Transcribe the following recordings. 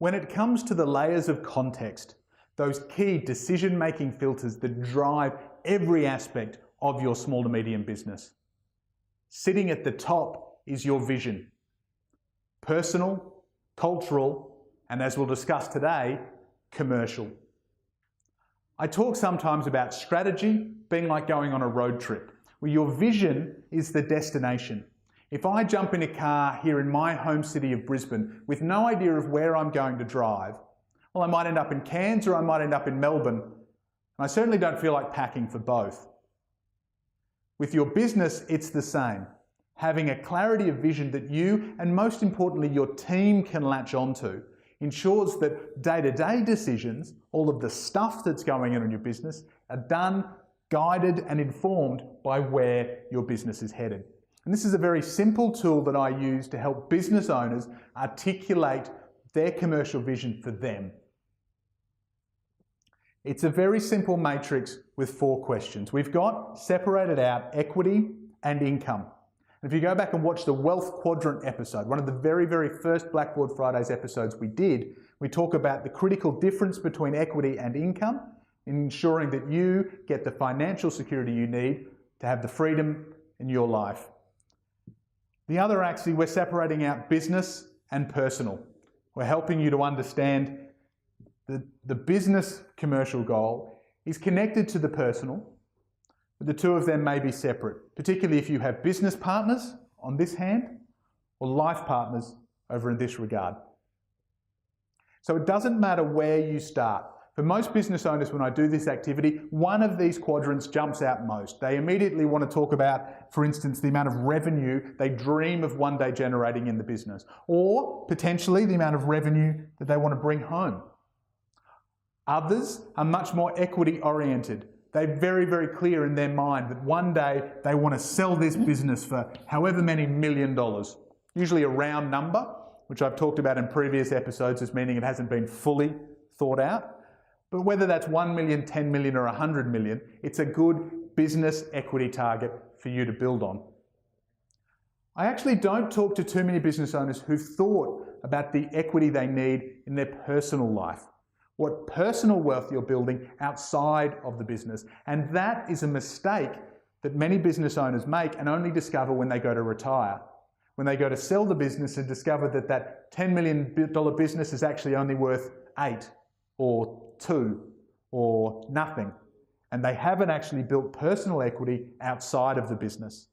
When it comes to the layers of context, those key decision-making filters that drive every aspect of your small to medium business, sitting at the top is your vision. Personal, cultural, and as we'll discuss today, commercial. I talk sometimes about strategy being like going on a road trip, where your vision is the destination. If I jump in a car here in my home city of Brisbane with no idea of where I'm going to drive, well, I might end up in Cairns or I might end up in Melbourne, and I certainly don't feel like packing for both. With your business, it's the same. Having a clarity of vision that you, and most importantly your team, can latch onto ensures that day-to-day decisions, all of the stuff that's going on in your business, are done, guided and informed by where your business is headed. And this is a very simple tool that I use to help business owners articulate their commercial vision for them. It's a very simple matrix with 4 questions. We've got separated out equity and income. And if you go back and watch the Wealth Quadrant episode, one of the very, very first Blackboard Fridays episodes we did, we talk about the critical difference between equity and income, ensuring that you get the financial security you need to have the freedom in your life. The other axis, we're separating out business and personal. We're helping you to understand that the business commercial goal is connected to the personal, but the two of them may be separate, particularly if you have business partners on this hand or life partners over in this regard. So it doesn't matter where you start. For most business owners, when I do this activity, one of these quadrants jumps out most. They immediately want to talk about, for instance, the amount of revenue they dream of one day generating in the business, or potentially the amount of revenue that they want to bring home. Others are much more equity oriented. They're very, very clear in their mind that one day they want to sell this business for however many $1 million, usually a round number, which I've talked about in previous episodes as meaning it hasn't been fully thought out. But whether that's 1 million, 10 million or 100 million, it's a good business equity target for you to build on. I actually don't talk to too many business owners who've thought about the equity they need in their personal life, what personal wealth you're building outside of the business. And that is a mistake that many business owners make and only discover when they go to retire. When they go to sell the business and discover that that $10 million business is actually only worth 8 or 2 or nothing, and they haven't actually built personal equity outside of the business.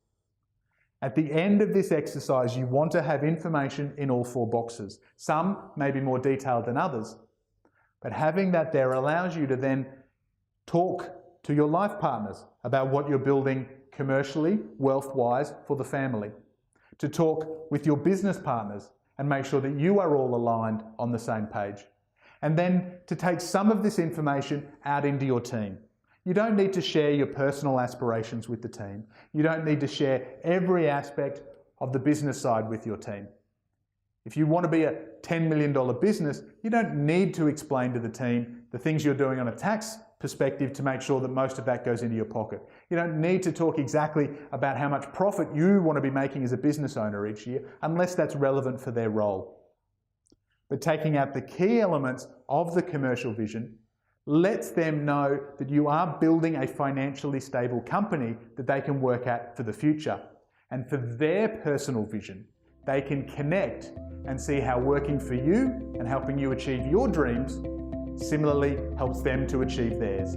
At the end of this exercise, you want to have information in all 4 boxes. Some may be more detailed than others, but having that there allows you to then talk to your life partners about what you're building commercially, wealth-wise for the family, to talk with your business partners and make sure that you are all aligned on the same page. And then to take some of this information out into your team. You don't need to share your personal aspirations with the team. You don't need to share every aspect of the business side with your team. If you want to be a $10 million business, you don't need to explain to the team the things you're doing on a tax perspective to make sure that most of that goes into your pocket. You don't need to talk exactly about how much profit you want to be making as a business owner each year, unless that's relevant for their role. But taking out the key elements of the commercial vision lets them know that you are building a financially stable company that they can work at for the future. And for their personal vision, they can connect and see how working for you and helping you achieve your dreams similarly helps them to achieve theirs.